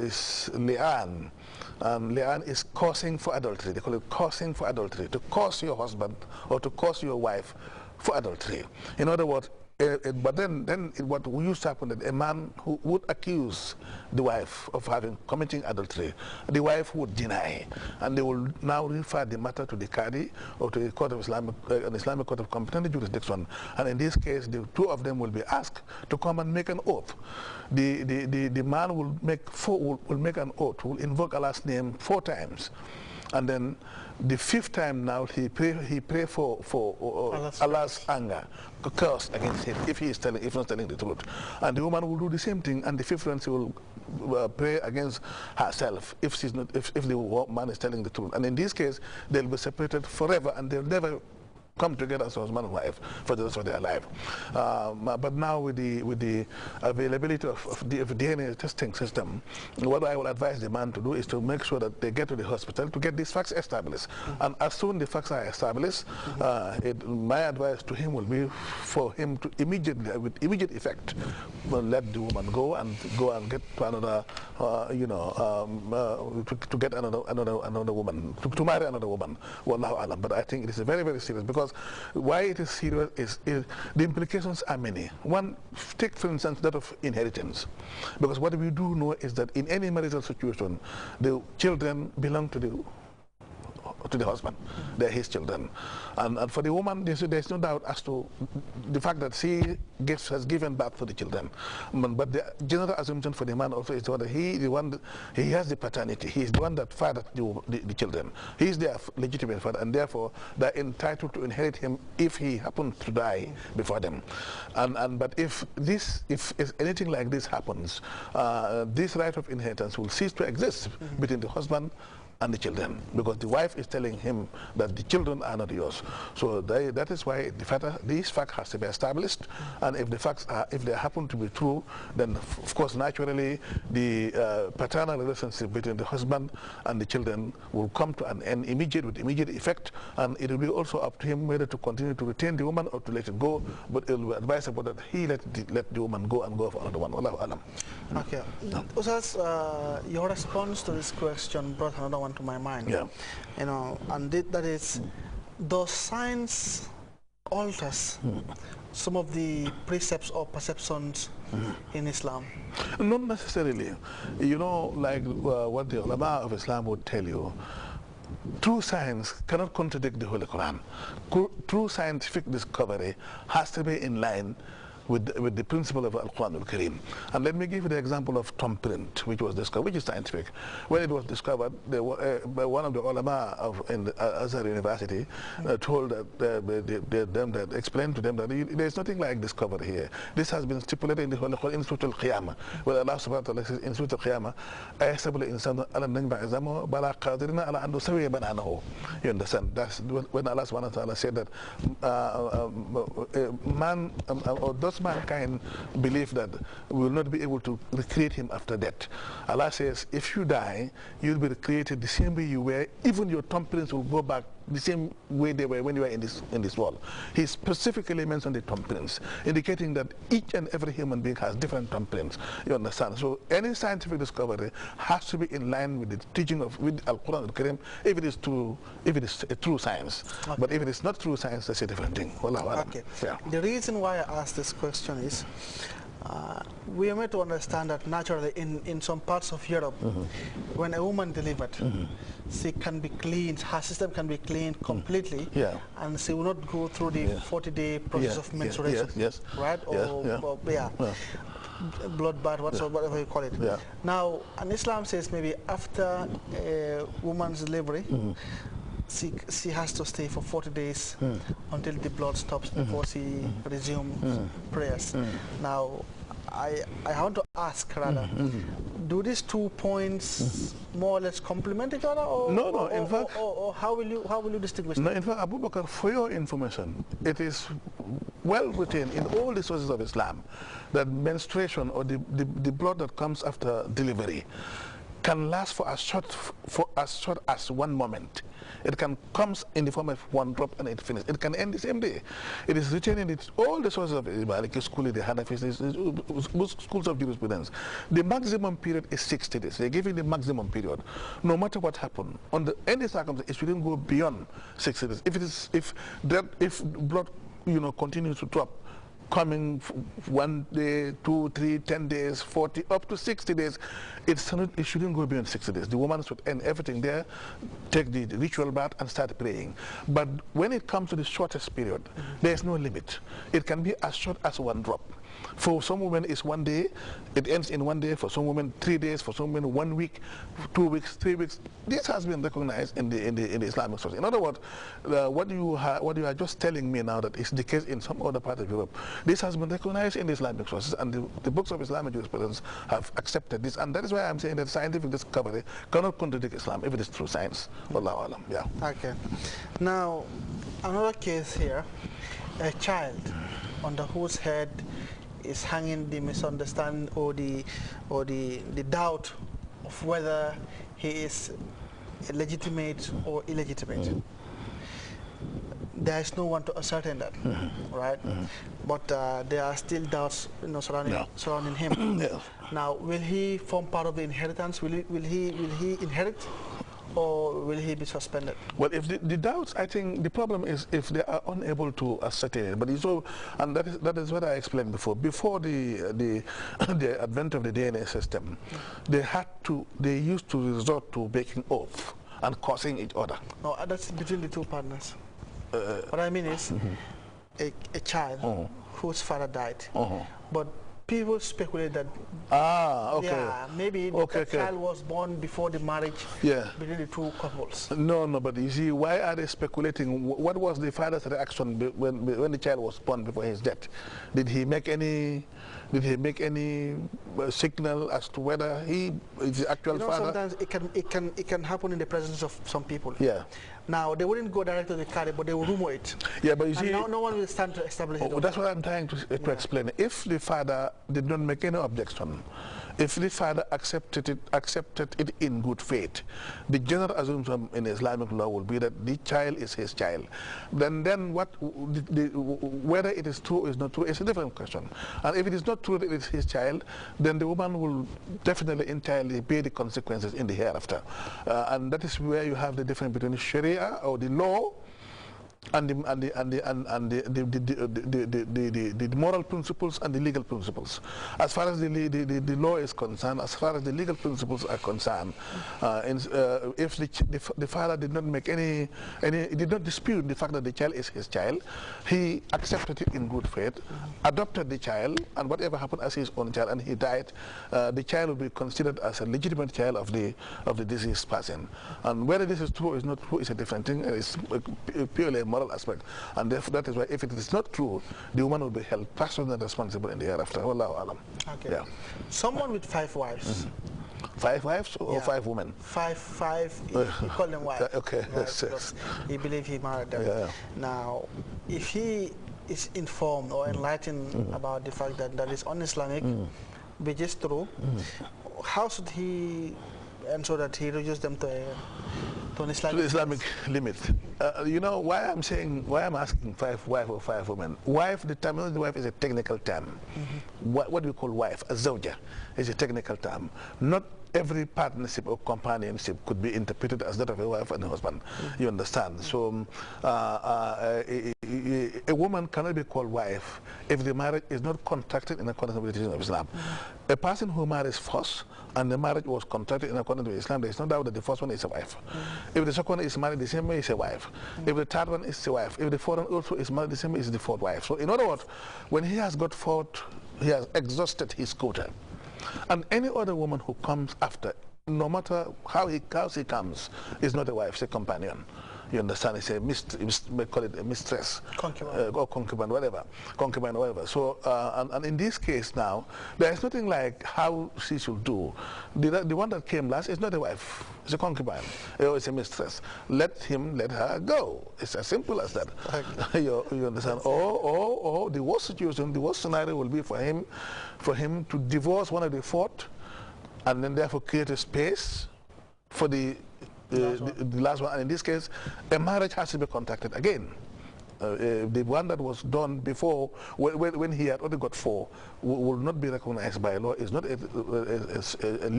is li'an. Li'an is causing for adultery. They call it causing for adultery, to cause your husband or to cause your wife for adultery. In other words, but then what used to happen, that a man who would accuse the wife of committing adultery, the wife would deny, and they will now refer the matter to the Qadi or to the court of an Islamic court of competent jurisdiction, and in this case the two of them will be asked to come and make an oath. The man will make an oath, will invoke Allah's name 4 times, and then the 5th time now he pray for Allah's anger, curse against him if he's not telling the truth, and the woman will do the same thing, and the 5th one she will pray against herself if the man is telling the truth, and in this case they'll be separated forever and they'll never come together as husband and wife for the rest of their life. But now with the availability of the DNA testing system, what I will advise the man to do is to make sure that they get to the hospital to get these facts established. And as soon the facts are established, my advice to him will be for him to with immediate effect, let the woman go and get to another, to get another woman, to marry another woman. Wallahu alam. But I think it is very, very serious, because why it is serious is the implications are many. One, take for instance that of inheritance, because what we do know is that in any marital situation, the children belong to the husband. They're his children. And for the woman, there's no doubt as to the fact that she has given birth to the children. But the general assumption for the man also is that he has the paternity. He is the one that fathered the children. He is their legitimate father, and therefore they're entitled to inherit him if he happens to die before them. But if anything like this happens, this right of inheritance will cease to exist between the husband and the children, because the wife is telling him that the children are not yours. So that is why this fact has to be established, and if they happen to be true, then of course naturally the paternal relationship between the husband and the children will come to an end with immediate effect, and it will be also up to him whether to continue to retain the woman or to let it go. But it will be advisable that he let the woman go and go for another one. Wallahu alam. Okay. Ustaz, your response to this question brought another one to my mind. Yeah. And that is, does science alters some of the precepts or perceptions in Islam? Not necessarily. Like what the ulama of Islam would tell you, true science cannot contradict the Holy Quran. True scientific discovery has to be in line with the principle of Al-Quran al-Kareem. And let me give you the example of thumbprint, which was discovered, which is scientific. When it was discovered, by one of the ulama in Azhar University told that explained to them that there is nothing like discovery here. This has been stipulated in the Holy Quran in Surah Al-Qiyamah, where Allah subhanahu wa ta'ala says in Surah Al-Qiyamah, أَيَحْسَبُ الْإِنسَانُ أَلَنْ نَجْمَعَ عِظَامَهُ بَلَا قَادِرِينَ عَلَىٰ أَن نُسَوِّيَ بَنَانَهُ. You understand? That's when Allah subhanahu wa ta'ala said that man or those mankind believe that we will not be able to recreate him after death. Allah says, if you die, you'll be recreated the same way you were. Even your thumbprints will go back the same way they were when you were in this world. He specifically mentioned the thumbprints, indicating that each and every human being has different thumbprints. You understand? So any scientific discovery has to be in line with the teaching with Al-Quran al-Karim, if it is a true science. Okay. But if it is not true science, that's a different thing. Okay. Yeah. The reason why I asked this question is, we are made to understand that naturally in some parts of Europe, when a woman delivered, she can be cleaned, her system can be cleaned completely, and she will not go through the 40-day process of menstruation, right? Or blood bath, whatever you call it. Now, and Islam says maybe after a woman's delivery, she has to stay for 40 days until the blood stops before she resumes prayers. Now, I want to ask rather, do these 2 points more or less complement each other, or no? In fact, or how will you distinguish? No, in fact, Abu Bakr, for your information, it is well written in all the sources of Islam that menstruation or the blood that comes after delivery can last for as short as 1 moment. It can comes in the form of one drop and it finishes. It can end the same day. It is written in all the sources of Malik school, the Hanafi schools of jurisprudence. The maximum period is 60 days. They give you the maximum period. No matter what happened, under any circumstance, it shouldn't go beyond 60 days. If blood continues to drop, coming 1 day, 2, 3, 10 days, 40, up to 60 days, it shouldn't go beyond 60 days. The woman should end everything there, take the ritual bath and start praying. But when it comes to the shortest period, there is no limit. It can be as short as one drop. For some women, it's 1 day. It ends in 1 day. For some women, 3 days. For some women, 1 week, 2 weeks, 3 weeks. This has been recognized in the Islamic source. In other words, what you are just telling me now that is the case in some other part of Europe. This has been recognized in the Islamic sources, and the books of Islamic jurisprudence have accepted this. And that is why I'm saying that scientific discovery cannot contradict Islam if it is true science. Wallahu alam. Yeah. Okay. Now, another case here, a child under whose head is hanging the misunderstanding or the doubt of whether he is legitimate or illegitimate. There is no one to ascertain that, right? But there are still doubts, surrounding him. Yeah. Now, will he form part of the inheritance? Will he inherit, or will he be suspended? Well, if the doubts, I think the problem is if they are unable to ascertain it. But and that is what I explained before. Before the advent of the DNA system, they used to resort to breaking oath and causing each other. No, that's between the two partners. What I mean is a child whose father died, but people speculate that maybe the child was born before the marriage between the two couples. No, but you see, why are they speculating? What was the father's reaction when the child was born before his death? Did he make any signal as to whether he is the actual father? Sometimes it can happen in the presence of some people. Yeah. Now, they wouldn't go direct to the car, but they will rumor it. Yeah, but you see, no one will stand to establish it. That's what I'm trying to explain. If the father did not make any objection, if the father accepted it in good faith, the general assumption in Islamic law will be that the child is his child. Then whether it is true or is not true is a different question. And if it is not true that it is his child, then the woman will definitely entirely bear the consequences in the hereafter. And that is where you have the difference between the Sharia or the law and the moral principles and the legal principles. As far as the law is concerned, as far as the legal principles are concerned, if the father did not make did not dispute the fact that the child is his child, he accepted it in good faith, adopted the child, and whatever happened as his own child, and he died, the child will be considered as a legitimate child of the deceased person. And whether this is true or is not true is a different thing. It's purely a moral aspect, and therefore that is why if it is not true, the woman will be held personally responsible in the hereafter. Wallahu alam. Okay. Yeah. Someone with 5 wives. 5 wives or 5 women? Five. You call them wives. Okay. Right, Yes. He believes he married them. Yeah. Now, if he is informed or enlightened about the fact that that is un-Islamic, which is true, how should he ensure that he reduces them to an Islamic limit? You know why I'm asking 5 wives or 5 women. The terminology wife is a technical term. What do we call wife? A zawja is a technical term. Not every partnership or companionship could be interpreted as that of a wife and a husband. You understand? So a woman cannot be called wife if the marriage is not contracted in accordance with the teaching of Islam. A person who marries first and the marriage was contracted in accordance with Islam, there is no doubt that the first one is a wife. If the second one is married the same way, is a wife. If the third one is a wife. If the fourth one also is married the same way, is the fourth wife. So in other words, when he has got fourth, he has exhausted his quota. And any other woman who comes after, no matter how he comes, is not a wife, it's a companion. You understand? It's we call it a mistress, concubine, or concubine, whatever. So, and in this case now, there is nothing like how she should do. The one that came last is not a wife; it's a concubine, or it's a mistress. Let her go. It's as simple as that. Okay. You understand? Or the worst situation, the worst scenario will be for him to divorce one of the fourth and then therefore create a space for the last one. And in this case, a marriage has to be contracted again. The one that was done before, when he had only got 4, will not be recognized by law. It's not a